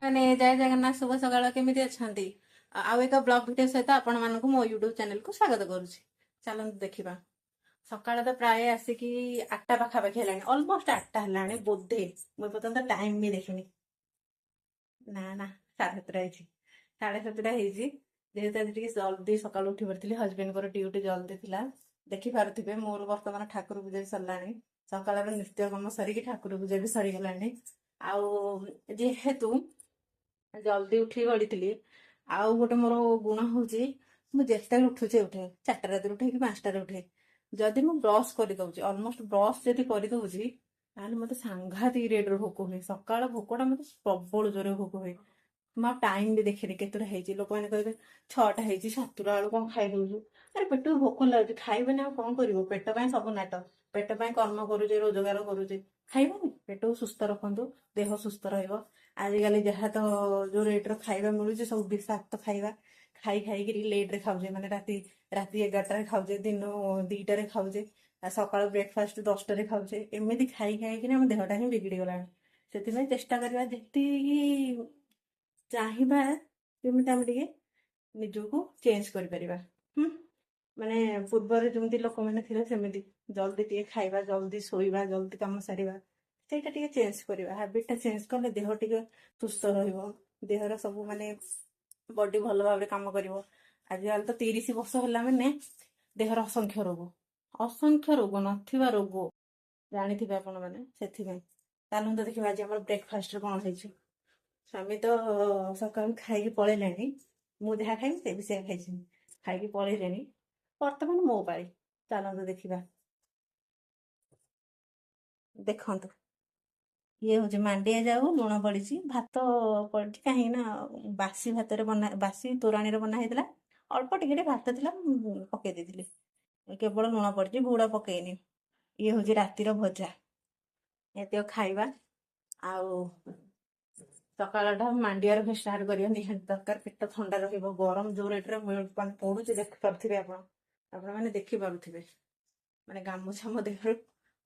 ମାନେ ଜୟ ଜଗନ୍ନାଥ ଶୁଭ ସକାଳ କେମିତି ଅଛନ୍ତି? ଆଉ ଏକ ବ୍ଲଗ ଭିଡିଓ ସହିତ ଆପଣ ମାନଙ୍କୁ ମୋ ୟୁଟ୍ୟୁବ ଚ୍ୟାନେଲକୁ ସ୍ୱାଗତ କରୁଛି। ଚାଲନ୍ତୁ ଦେଖିବା। ସକାଳ ତ ପ୍ରାୟ ଆସିକି 8ଟା ପାଖାପାଖି ହେଲାଣି, ଅଲମୋଷ୍ଟ 8ଟା ହେଲାଣି ବୋଧେ। ମୁଁ ଏପର୍ଯ୍ୟନ୍ତ ଟାଇମ ବି ଦେଖିନି। ନା ନା, 7:30 ହେଇଛି। 7:30 ହେଇଛି। ଯେହେତୁ ଆଜି ଟିକେ ଜଲ୍ଦି ସକାଳୁ ଉଠି ପଡିଥିଲି, ହଜବେଣ୍ଡଙ୍କର ଡ୍ୟୁଟି ଜଲ୍ଦି ଥିଲା। ଦେଖିପାରୁଥିବେ ମୋର ବର୍ତ୍ତମାନ ଠାକୁର ପୂଜା ବି ସରିଲାଣି। ସକାଳର ନିତ୍ୟକର୍ମ ସରିକି ଠାକୁର ପୂଜା ବି ସରିଗଲାଣି। ଆଉ ଯେହେତୁ ଜଲ୍ଦି ଉଠି ପଡିଥିଲି, ଆଉ ଗୋଟେ ମୋର ଗୁଣ ହଉଛି, ମୁଁ ଯେତେବେଳେ ଉଠେ 4ଟା ରାତିରେ ଉଠେ କି 5ଟାରେ ଉଠେ। ଯଦି ମୁଁ ବ୍ରଶ କରିଦଉଛି, ଅଲମୋଷ୍ଟ ବ୍ରଶ ଯଦି କରିଦଉଛି, ତାହେଲେ ମତେ ସାଂଘାତିକ ରେଟରେ ଭୋକ ହୁଏ। ସକାଳ ଭୋକଟା ମତେ ପ୍ରବଳ ଜୋରେ ଭୋକ ହୁଏ। ମୁଁ ଆଉ ଟାଇମ ବି ଦେଖେନି କେତେଟା ହେଇଛି। ଲୋକମାନେ କହିବେ 6ଟା ହେଇଛି, 7ଟା ବେଳୁ କଣ ଖାଇଦଉଛୁ? ଆରେ ପେଟକୁ ଭୋକ ଲାଗୁଛି, ଖାଇବେନି ଆଉ କଣ କରିବ? ପେଟ ପାଇଁ ସବୁ ନାଟ। ପେଟ ପାଇଁ କର୍ମ କରୁଛେ, ରୋଜଗାର କରୁଛେ, ଖାଇବନି? ପେଟକୁ ସୁସ୍ଥ ରଖନ୍ତୁ, ଦେହ ସୁସ୍ଥ ରହିବ। ଆଜିକାଲି ଯାହା ତ ଯୋଉ ରେଟର ଖାଇବା ମିଳୁଛି, ସବୁ ବିଷାକ୍ତ ଖାଇବା। ଖାଇକିରି ଲେଟରେ ଖାଉଛେ, ମାନେ ରାତି ରାତି 11ଟାରେ ଖାଉଛେ, ଦିନ 2ଟାରେ ଖାଉଛେ, ସକାଳୁ ବ୍ରେକଫାଷ୍ଟ 10ଟାରେ ଖାଉଛେ। ଏମିତି ଖାଇକିନା ଆମ ଦେହଟା ହିଁ ବିଗିଡି ଗଲାଣି। ସେଥିପାଇଁ ଚେଷ୍ଟା କରିବା, ଯେତିକି ଚାହିଁବା କେମିତି ଆମେ ଟିକେ ନିଜକୁ ଚେଞ୍ଜ କରିପାରିବା। ହୁଁ। ମାନେ ପୂର୍ବରେ ଯେମିତି ଲୋକମାନେ ଥିଲେ, ସେମିତି ଜଲ୍ଦି ଟିକେ ଖାଇବା, ଜଲ୍ଦି ଶୋଇବା, ଜଲ୍ଦି କାମ ସାରିବା। ସେଇଟା ଟିକେ ଚେଞ୍ଜ କରିବା। ହାବିଟଟା ଚେଞ୍ଜ କଲେ ଦେହ ଟିକେ ସୁସ୍ଥ ରହିବ। ଦେହର ସବୁ ମାନେ ବଡି ଭଲ ଭାବରେ କାମ କରିବ। ଆଜିକାଲି ତ 30 ବର୍ଷ ହେଲା ମାନେ ଦେହର ଅସଂଖ୍ୟ ରୋଗ। ଅସଂଖ୍ୟ ରୋଗ, ନଥିବା ରୋଗ ଜାଣିଥିବେ ଆପଣ ମାନେ। ସେଥିପାଇଁ ଚାଲନ୍ତୁ ଦେଖିବା ଆଜି ଆମର ବ୍ରେକଫାଷ୍ଟରେ କଣ ହେଇଛି। ସ୍ୱାମୀ ତ ସକାଳୁ ଖାଇକି ପଳେଇଲେଣି। ମୁଁ ଯାହା ଖାଇବି ସେ ବି ସେୟା ଖାଇଛନ୍ତି। ଖାଇକି ପଳେଇଲେଣି। ବର୍ତ୍ତମାନ ମୋ ପାଳି। ଚାଲନ୍ତୁ ଦେଖିବା। ଦେଖନ୍ତୁ, ଇଏ ହଉଛି ମାଣ୍ଡିଆ ଯାଉ, ଲୁଣ ପଡିଛି, ଭାତ ପଡିଛି। କାହିଁକି ନା ବାସି ଭାତରେ ବାସି ତୋରାଣୀରେ ବନା ହେଇଥିଲା। ଅଳ୍ପ ଟିକେ ଟିକେ ଭାତ ଥିଲା, ମୁଁ ପକେଇ ଦେଇଥିଲି। କେବଳ ଲୁଣ ପଡିଛି, ଗୁଡ ପକେଇନି। ଇଏ ହଉଛି ରାତିର ଭଜା। ଏତିକ ଖାଇବା। ଆଉ ସକାଳଟା ମାଣ୍ଡିଆରେ ଷ୍ଟାର୍ଟ କରିବା ନିହାତି ଦରକାର। ପେଟ ଥଣ୍ଡା ରହିବ। ଗରମ ଯୋଉ ରେଟରେ ମାନେ ପଡୁଛି, ଦେଖିପାରୁଥିବେ ଆପଣ। ଆପଣ ମାନେ ଦେଖିପାରୁଥିବେ, ମାନେ ଗାମୁଛା ମୋ ଦେହରୁ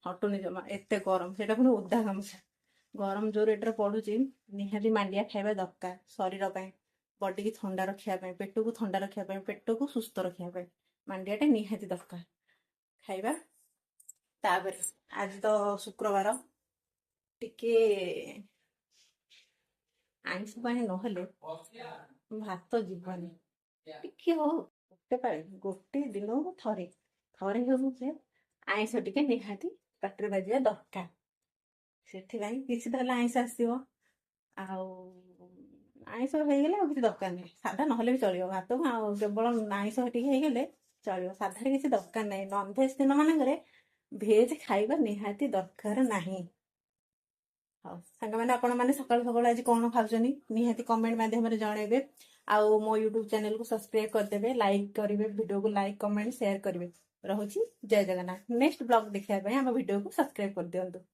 ହଟୁନି ଜମା, ଏତେ ଗରମ। ସେଇଟା ପୁଣି ଓଦା ଗାମୁଛା। ଗରମ ଯୋଉ ରେଟରେ ପଡୁଛି, ନିହାତି ମାଣ୍ଡିଆ ଖାଇବା ଦରକାର ଶରୀର ପାଇଁ। ବଡିକି ଥଣ୍ଡା ରଖିବା ପାଇଁ, ପେଟକୁ ଥଣ୍ଡା ରଖିବା ପାଇଁ, ପେଟକୁ ସୁସ୍ଥ ରଖିବା ପାଇଁ ମାଣ୍ଡିଆଟା ନିହାତି ଦରକାର ଖାଇବା। ତାପରେ ଆଜି ତ ଶୁକ୍ରବାର, ଟିକେ ଆଇଁଷ ପାଣି ନହେଲେ ଭାତ ଯିବନି। ଟିକେ ହଉ, ଗୋଟେ ଦିନକୁ ଥରେ, ଥରେ ହଉ ଯେ ଆଇଁଷ ଟିକେ ନିହାତି ପାଟିରେ ବାଜିବା ଦରକାର। ସେଥିପାଇଁ କିଛି ତ ହେଲେ ଆଇଁଷ ଆସିବ। ଆଉ ଆଇଁଷ ହେଇଗଲେ ଆଉ କିଛି ଦରକାର ନାହିଁ। ସାଧା ନହେଲେ ବି ଚଳିବ। ଭାତକୁ ଆଉ କେବଳ ଆଇଁଷ ଟିକେ ହେଇଗଲେ ଚଳିବ। ସାଧାରେ କିଛି ଦରକାର ନାହିଁ। ନନଭେଜ ଦିନ ମାନଙ୍କରେ ଭେଜ ଖାଇବା ନିହାତି ଦରକାର ନାହିଁ। ହଉ ସାଙ୍ଗମାନେ, ଆପଣ ମାନେ ସକାଳୁ ସକାଳୁ ଆଜି କଣ ଖାଉଛନ୍ତି ନିହାତି କମେଣ୍ଟ ମାଧ୍ୟମରେ ଜଣେଇବେ। ଆଉ ମୋ ୟୁଟ୍ୟୁବ ଚ୍ୟାନେଲକୁ ସବସ୍କ୍ରାଇବ କରିଦେବେ, ଲାଇକ୍ କରିବେ, ଭିଡ଼ିଓକୁ ଲାଇକ୍ କମେଣ୍ଟ ସେୟାର କରିବେ। ରହୁଛି, ଜୟ ଜଗନ୍ନାଥ। ନେକ୍ସଟ ବ୍ଲଗ ଦେଖିବା ପାଇଁ ଆମ ଭିଡ଼ିଓକୁ ସବସ୍କ୍ରାଇବ କରିଦିଅନ୍ତୁ।